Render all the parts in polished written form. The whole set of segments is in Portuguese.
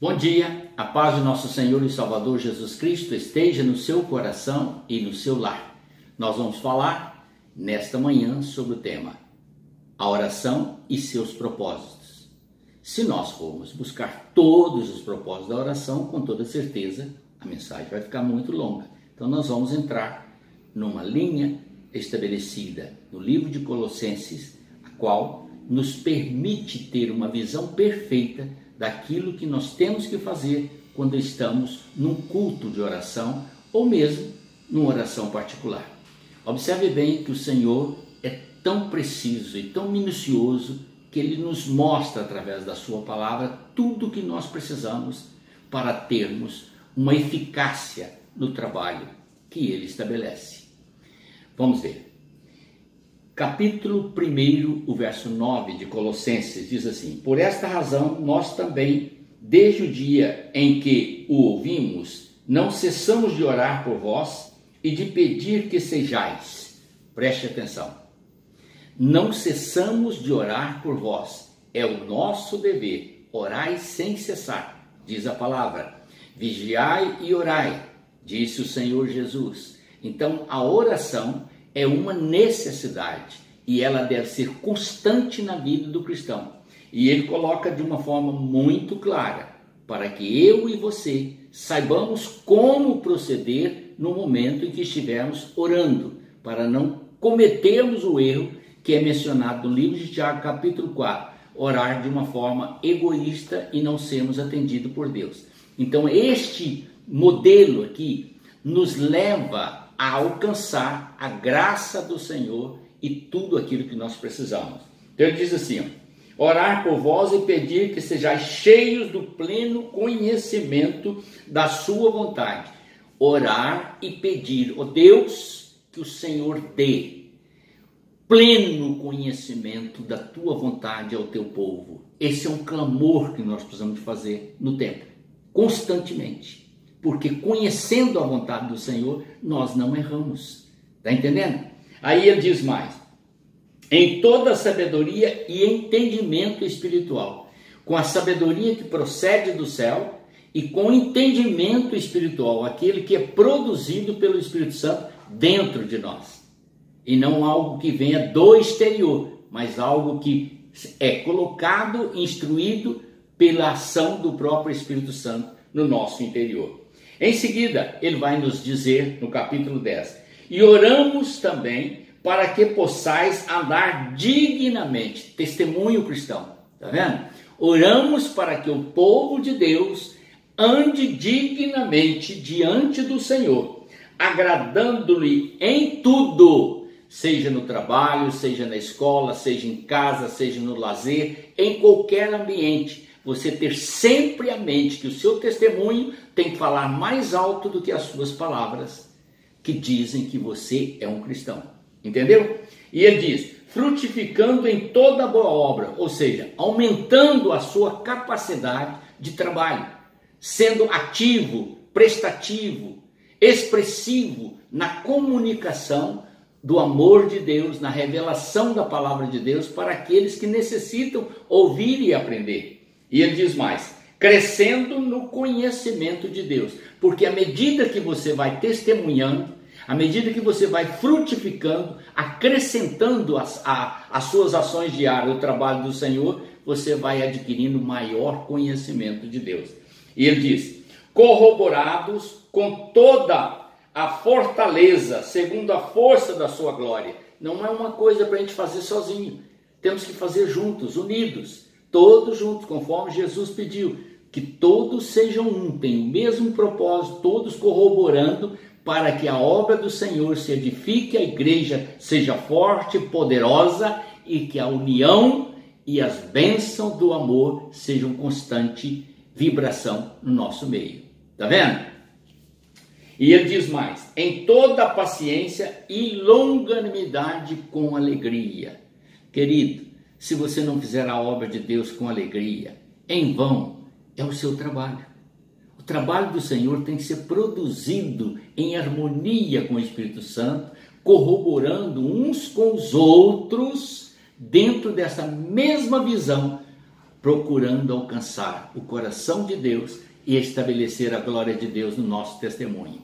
Bom dia, a paz do nosso Senhor e Salvador Jesus Cristo esteja no seu coração e no seu lar. Nós vamos falar nesta manhã sobre o tema a oração e seus propósitos. Se nós formos buscar todos os propósitos da oração, com toda certeza a mensagem vai ficar muito longa. Então nós vamos entrar numa linha estabelecida no livro de Colossenses, a qual nos permite ter uma visão perfeita daquilo que nós temos que fazer quando estamos num culto de oração ou mesmo numa oração particular. Observe bem que o Senhor é tão preciso e tão minucioso que Ele nos mostra através da sua palavra tudo o que nós precisamos para termos uma eficácia no trabalho que Ele estabelece. Vamos ver. Capítulo 1, o verso 9 de Colossenses diz assim: por esta razão nós também, desde o dia em que o ouvimos, não cessamos de orar por vós e de pedir que sejais. Preste atenção. Não cessamos de orar por vós. É o nosso dever. Orai sem cessar, diz a palavra. Vigiai e orai, disse o Senhor Jesus. Então a oração é uma necessidade e ela deve ser constante na vida do cristão. E ele coloca de uma forma muito clara, para que eu e você saibamos como proceder no momento em que estivermos orando, para não cometermos o erro que é mencionado no livro de Tiago, capítulo 4, orar de uma forma egoísta e não sermos atendidos por Deus. Então este modelo aqui nos leva a alcançar a graça do Senhor e tudo aquilo que nós precisamos. Então ele diz assim, orar por vós e pedir que sejais cheios do pleno conhecimento da sua vontade. Orar e pedir, ó Deus, que o Senhor dê pleno conhecimento da tua vontade ao teu povo. Esse é um clamor que nós precisamos fazer no templo, constantemente. Porque conhecendo a vontade do Senhor, nós não erramos. Está entendendo? Aí ele diz mais. Em toda sabedoria e entendimento espiritual. Com a sabedoria que procede do céu e com o entendimento espiritual. Aquele que é produzido pelo Espírito Santo dentro de nós. E não algo que venha do exterior, mas algo que é colocado, instruído pela ação do próprio Espírito Santo no nosso interior. Em seguida, ele vai nos dizer no capítulo 10, e oramos também para que possais andar dignamente, testemunho cristão, tá vendo? Oramos para que o povo de Deus ande dignamente diante do Senhor, agradando-lhe em tudo, seja no trabalho, seja na escola, seja em casa, seja no lazer, em qualquer ambiente. Você ter sempre a mente que o seu testemunho tem que falar mais alto do que as suas palavras, que dizem que você é um cristão. Entendeu? E ele diz, frutificando em toda boa obra, ou seja, aumentando a sua capacidade de trabalho, sendo ativo, prestativo, expressivo na comunicação do amor de Deus, na revelação da palavra de Deus para aqueles que necessitam ouvir e aprender. E ele diz mais, crescendo no conhecimento de Deus, porque à medida que você vai testemunhando, à medida que você vai frutificando, acrescentando as suas ações diárias, o trabalho do Senhor, você vai adquirindo maior conhecimento de Deus. E ele diz, corroborados com toda a fortaleza, segundo a força da sua glória. Não é uma coisa para a gente fazer sozinho, temos que fazer juntos, unidos. Todos juntos, conforme Jesus pediu, que todos sejam um, tenham o mesmo propósito, todos corroborando para que a obra do Senhor se edifique, a igreja seja forte, poderosa e que a união e as bênçãos do amor sejam constante vibração no nosso meio. Tá vendo? E ele diz mais, em toda paciência e longanimidade com alegria. Querido, se você não fizer a obra de Deus com alegria, em vão é o seu trabalho. O trabalho do Senhor tem que ser produzido em harmonia com o Espírito Santo, corroborando uns com os outros, dentro dessa mesma visão procurando alcançar o coração de Deus e estabelecer a glória de Deus no nosso testemunho.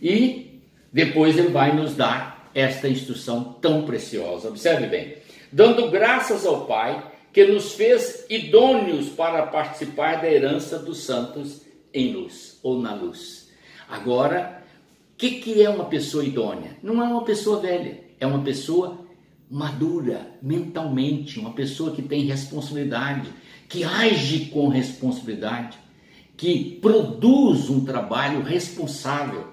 E depois ele vai nos dar esta instrução tão preciosa. Observe bem: dando graças ao Pai, que nos fez idôneos para participar da herança dos santos em luz, ou na luz. Agora, o que é uma pessoa idônea? Não é uma pessoa velha, é uma pessoa madura mentalmente, uma pessoa que tem responsabilidade, que age com responsabilidade, que produz um trabalho responsável,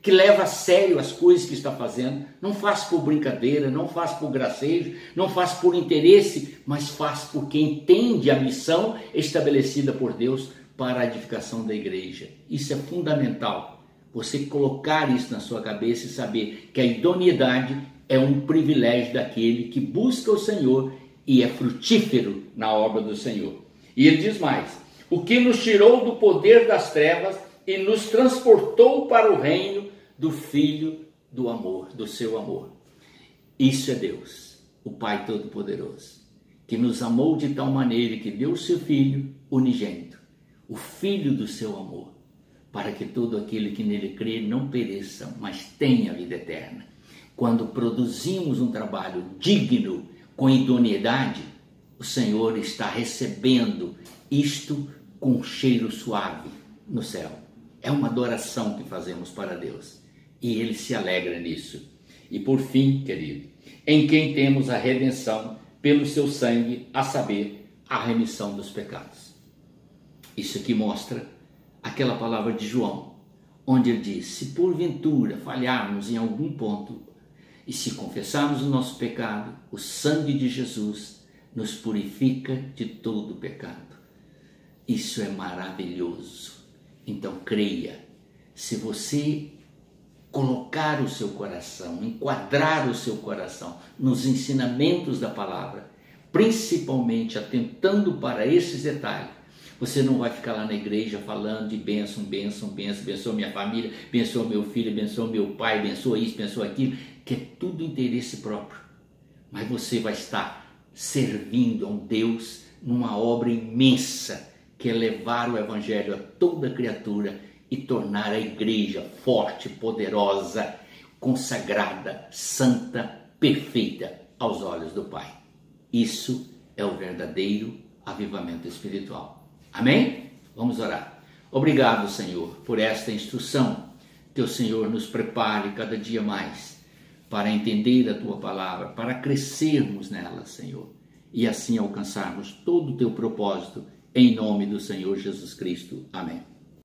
que leva a sério as coisas que está fazendo, não faz por brincadeira, não faz por gracejo, não faz por interesse, mas faz porque entende a missão estabelecida por Deus para a edificação da igreja. Isso é fundamental, você colocar isso na sua cabeça e saber que a idoneidade é um privilégio daquele que busca o Senhor e é frutífero na obra do Senhor. E ele diz mais: o que nos tirou do poder das trevas e nos transportou para o reino do Filho do amor, do seu amor. Isso é Deus, o Pai Todo-Poderoso, que nos amou de tal maneira que deu o seu Filho unigênito, o Filho do seu amor, para que todo aquele que nele crê não pereça, mas tenha vida eterna. Quando produzimos um trabalho digno, com idoneidade, o Senhor está recebendo isto com um cheiro suave no céu. É uma adoração que fazemos para Deus e Ele se alegra nisso. E por fim, querido, em quem temos a redenção pelo seu sangue, a saber, a remissão dos pecados. Isso aqui mostra aquela palavra de João, onde ele diz: se porventura falharmos em algum ponto e se confessarmos o nosso pecado, o sangue de Jesus nos purifica de todo pecado. Isso é maravilhoso. Então creia, se você colocar o seu coração, enquadrar o seu coração nos ensinamentos da palavra, principalmente atentando para esses detalhes, você não vai ficar lá na igreja falando de bênção, bênção, bênção, abençoa minha família, abençoa meu filho, abençoa meu pai, abençoa isso, abençoa aquilo, que é tudo interesse próprio. Mas você vai estar servindo a um Deus numa obra imensa, que é levar o evangelho a toda criatura e tornar a igreja forte, poderosa, consagrada, santa, perfeita aos olhos do Pai. Isso é o verdadeiro avivamento espiritual. Amém? Vamos orar. Obrigado, Senhor, por esta instrução. Que o Senhor nos prepare cada dia mais para entender a Tua palavra, para crescermos nela, Senhor, e assim alcançarmos todo o Teu propósito, em nome do Senhor Jesus Cristo. Amém.